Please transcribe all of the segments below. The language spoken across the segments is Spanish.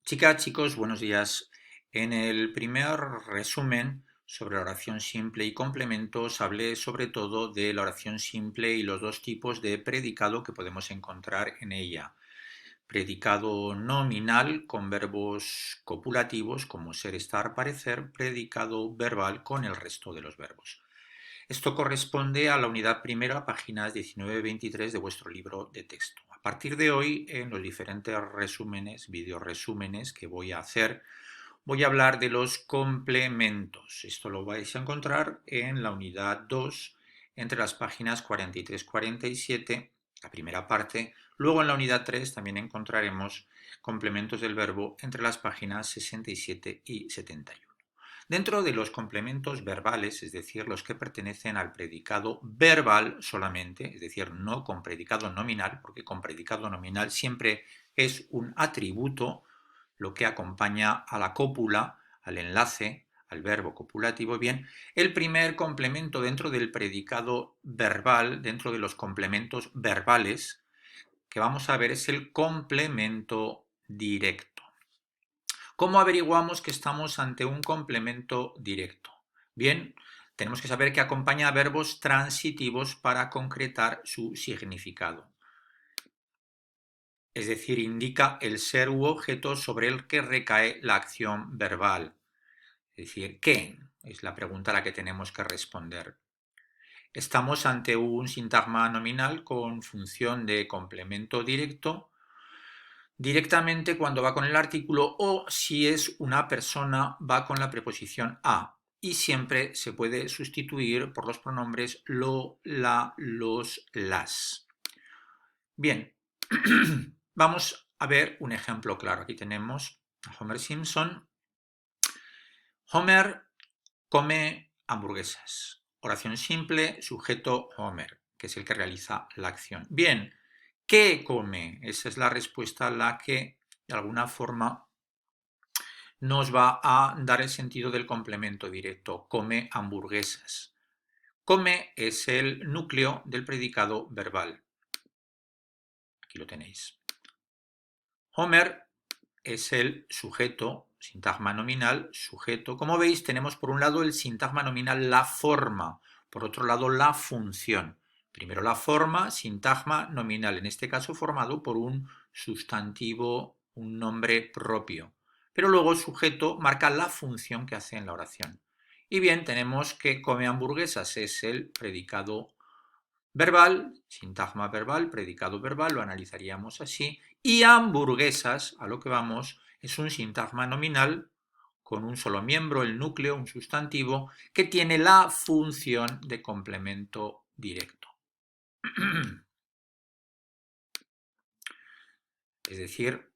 Chicas, chicos, buenos días. En el primer resumen sobre la oración simple y complementos hablé sobre todo de la oración simple y los dos tipos de predicado que podemos encontrar en ella. Predicado nominal con verbos copulativos como ser, estar, parecer, predicado verbal con el resto de los verbos. Esto corresponde a la unidad primera, páginas 19-23 de vuestro libro de texto. A partir de hoy, en los diferentes resúmenes, videoresúmenes que voy a hacer, voy a hablar de los complementos. Esto lo vais a encontrar en la unidad 2, entre las páginas 43-47, la primera parte. Luego en la unidad 3 también encontraremos complementos del verbo entre las páginas 67 y 71. Dentro de los complementos verbales, es decir, los que pertenecen al predicado verbal solamente, es decir, no con predicado nominal, porque con predicado nominal siempre es un atributo lo que acompaña a la cópula, al enlace, al verbo copulativo. Bien, el primer complemento dentro del predicado verbal, dentro de los complementos verbales, que vamos a ver es el complemento directo. ¿Cómo averiguamos que estamos ante un complemento directo? Bien, tenemos que saber que acompaña a verbos transitivos para concretar su significado. Es decir, indica el ser u objeto sobre el que recae la acción verbal. Es decir, ¿qué? Es la pregunta a la que tenemos que responder. Estamos ante un sintagma nominal con función de complemento directo directamente cuando va con el artículo o si es una persona va con la preposición a y siempre se puede sustituir por los pronombres lo, la, los, las. Bien, vamos a ver un ejemplo claro. Aquí tenemos a Homer Simpson. Homer come hamburguesas. Oración simple, sujeto Homer, que es el que realiza la acción. Bien, ¿qué come? Esa es la respuesta a la que de alguna forma nos va a dar el sentido del complemento directo. Come hamburguesas. Come es el núcleo del predicado verbal. Aquí lo tenéis. Homer es el sujeto, sintagma nominal, sujeto. Como veis, tenemos por un lado el sintagma nominal, la forma, por otro lado la función. Primero la forma, sintagma nominal, en este caso formado por un sustantivo, un nombre propio. Pero luego el sujeto marca la función que hace en la oración. Y bien, tenemos que come hamburguesas, es el predicado verbal, sintagma verbal, predicado verbal, lo analizaríamos así. Y hamburguesas, a lo que vamos, es un sintagma nominal con un solo miembro, el núcleo, un sustantivo, que tiene la función de complemento directo. Es decir,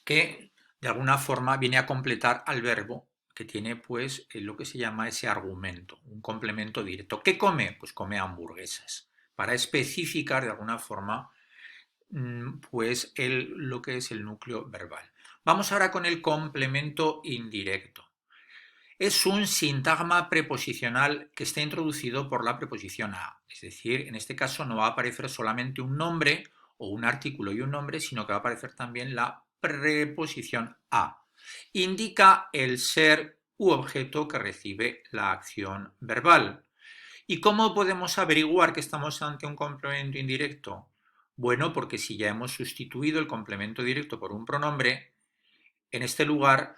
que de alguna forma viene a completar al verbo que tiene pues lo que se llama ese argumento, un complemento directo. ¿Qué come? Pues come hamburguesas, para especificar de alguna forma pues lo que es el núcleo verbal. Vamos ahora con el complemento indirecto. Es un sintagma preposicional que está introducido por la preposición a. Es decir, en este caso no va a aparecer solamente un nombre o un artículo y un nombre, sino que va a aparecer también la preposición a. Indica el ser u objeto que recibe la acción verbal. ¿Y cómo podemos averiguar que estamos ante un complemento indirecto? Bueno, porque si ya hemos sustituido el complemento directo por un pronombre, en este lugar,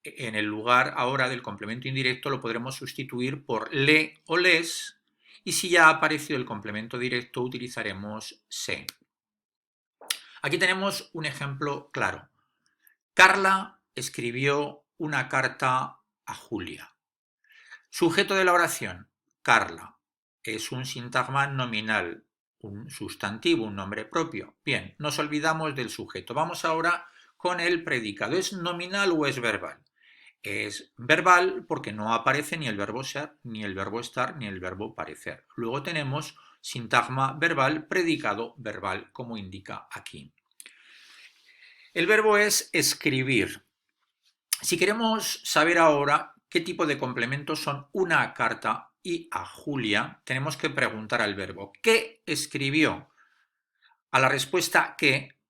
en el lugar ahora del complemento indirecto lo podremos sustituir por le o les, y si ya ha aparecido el complemento directo utilizaremos se. Aquí tenemos un ejemplo claro. Carla escribió una carta a Julia. Sujeto de la oración, Carla. Es un sintagma nominal, un sustantivo, un nombre propio. Bien, nos olvidamos del sujeto. Vamos ahora con el predicado. ¿Es nominal o es verbal? Es verbal porque no aparece ni el verbo ser, ni el verbo estar, ni el verbo parecer. Luego tenemos sintagma verbal, predicado verbal, como indica aquí. El verbo es escribir. Si queremos saber ahora qué tipo de complementos son una carta y a Julia, tenemos que preguntar al verbo ¿qué escribió? A la respuesta ¿qué?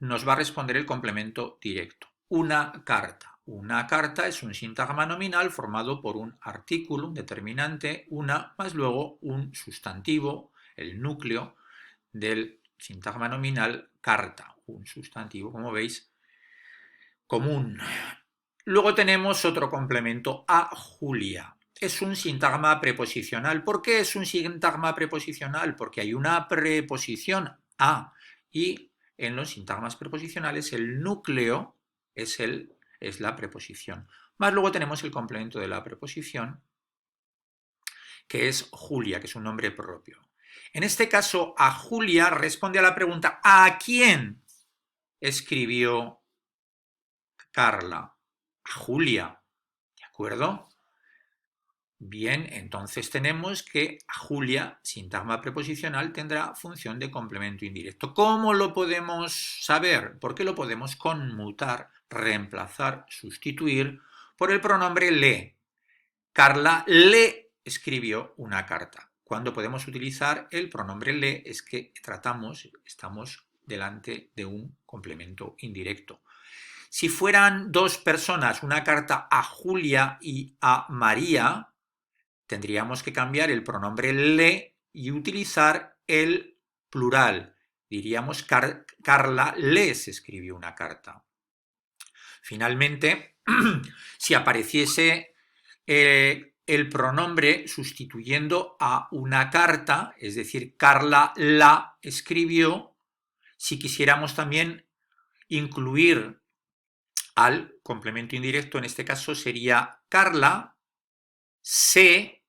nos va a responder el complemento directo. Una carta. Una carta es un sintagma nominal formado por un artículo, un determinante, una, más luego un sustantivo, el núcleo del sintagma nominal carta, un sustantivo, como veis, común. Luego tenemos otro complemento, a Julia. Es un sintagma preposicional. ¿Por qué es un sintagma preposicional? Porque hay una preposición a y en los sintagmas preposicionales el núcleo es la preposición. Más luego tenemos el complemento de la preposición, que es Julia, que es un nombre propio. En este caso, a Julia responde a la pregunta ¿a quién escribió Carla? A Julia, ¿de acuerdo? Bien, entonces tenemos que a Julia, sintagma preposicional, tendrá función de complemento indirecto. ¿Cómo lo podemos saber? Porque lo podemos conmutar, reemplazar, sustituir por el pronombre le. Carla le escribió una carta. Cuando podemos utilizar el pronombre le es que estamos delante de un complemento indirecto. Si fueran dos personas, una carta a Julia y a María, tendríamos que cambiar el pronombre le y utilizar el plural. Diríamos Carla les escribió una carta. Finalmente, si apareciese el pronombre sustituyendo a una carta, es decir, Carla la escribió, si quisiéramos también incluir al complemento indirecto, en este caso sería Carla se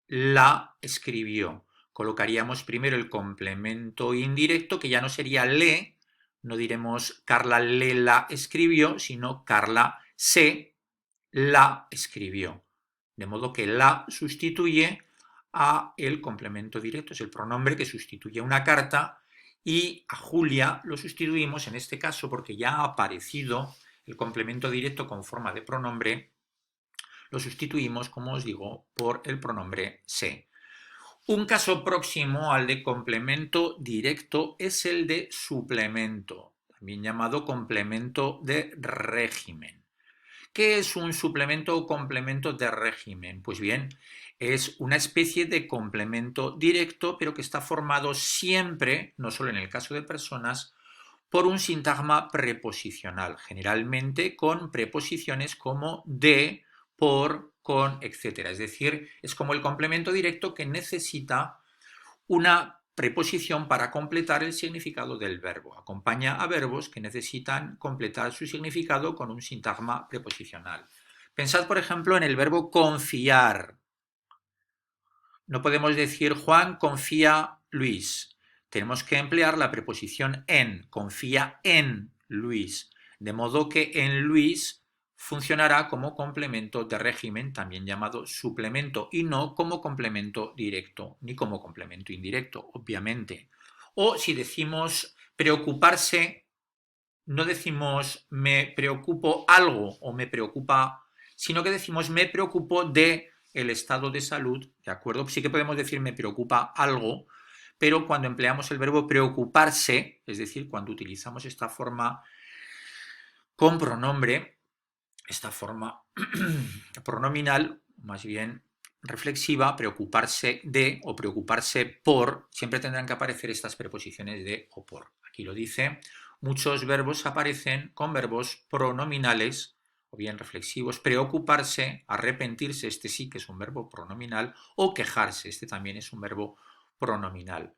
la escribió. Colocaríamos primero el complemento indirecto, que ya no sería le, no diremos Carla le la escribió, sino Carla se la escribió. De modo que la sustituye a el complemento directo, es el pronombre que sustituye a una carta, y a Julia lo sustituimos en este caso porque ya ha aparecido el complemento directo con forma de pronombre, lo sustituimos, como os digo, por el pronombre se. Un caso próximo al de complemento directo es el de suplemento, también llamado complemento de régimen. ¿Qué es un suplemento o complemento de régimen? Pues bien, es una especie de complemento directo, pero que está formado siempre, no solo en el caso de personas, por un sintagma preposicional, generalmente con preposiciones como de, por, con, etc. Es decir, es como el complemento directo que necesita una preposición para completar el significado del verbo. Acompaña a verbos que necesitan completar su significado con un sintagma preposicional. Pensad, por ejemplo, en el verbo confiar. No podemos decir Juan confía Luis. Tenemos que emplear la preposición en, confía en Luis. De modo que en Luis funcionará como complemento de régimen, también llamado suplemento, y no como complemento directo, ni como complemento indirecto, obviamente. O si decimos preocuparse, no decimos me preocupo algo o me preocupa, sino que decimos me preocupo de el estado de salud, ¿de acuerdo? Sí que podemos decir me preocupa algo, pero cuando empleamos el verbo preocuparse, es decir, cuando utilizamos esta forma con pronombre, esta forma pronominal, más bien reflexiva, preocuparse de o preocuparse por, siempre tendrán que aparecer estas preposiciones de o por. Aquí lo dice, muchos verbos aparecen con verbos pronominales o bien reflexivos, preocuparse, arrepentirse, este sí que es un verbo pronominal, o quejarse, este también es un verbo pronominal.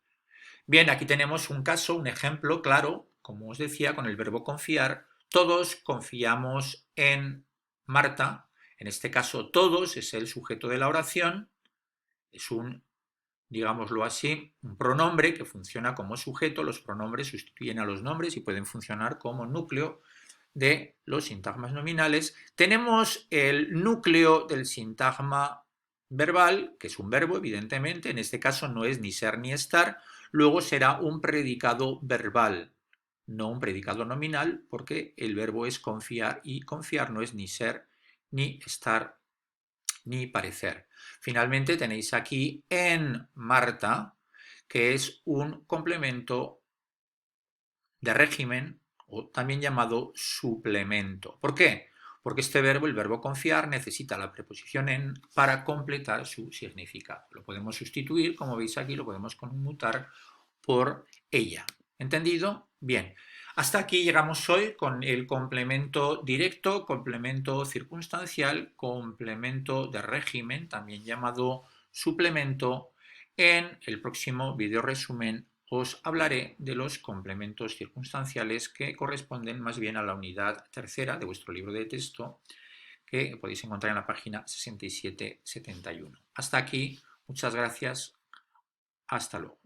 Bien, aquí tenemos un caso, un ejemplo claro, como os decía, con el verbo confiar. Todos confiamos en Marta. En este caso, todos es el sujeto de la oración. Es un, digámoslo así, un pronombre que funciona como sujeto. Los pronombres sustituyen a los nombres y pueden funcionar como núcleo de los sintagmas nominales. Tenemos el núcleo del sintagma verbal, que es un verbo, evidentemente. En este caso no es ni ser ni estar. Luego será un predicado verbal, no un predicado nominal, porque el verbo es confiar y confiar no es ni ser, ni estar, ni parecer. Finalmente tenéis aquí en Marta, que es un complemento de régimen o también llamado suplemento. ¿Por qué? Porque este verbo, el verbo confiar, necesita la preposición en para completar su significado. Lo podemos sustituir, como veis aquí, lo podemos conmutar por ella. ¿Entendido? Bien. Hasta aquí llegamos hoy con el complemento directo, complemento circunstancial, complemento de régimen, también llamado suplemento. En el próximo video resumen os hablaré de los complementos circunstanciales que corresponden más bien a la unidad tercera de vuestro libro de texto, que podéis encontrar en la página 67-71. Hasta aquí, muchas gracias, hasta luego.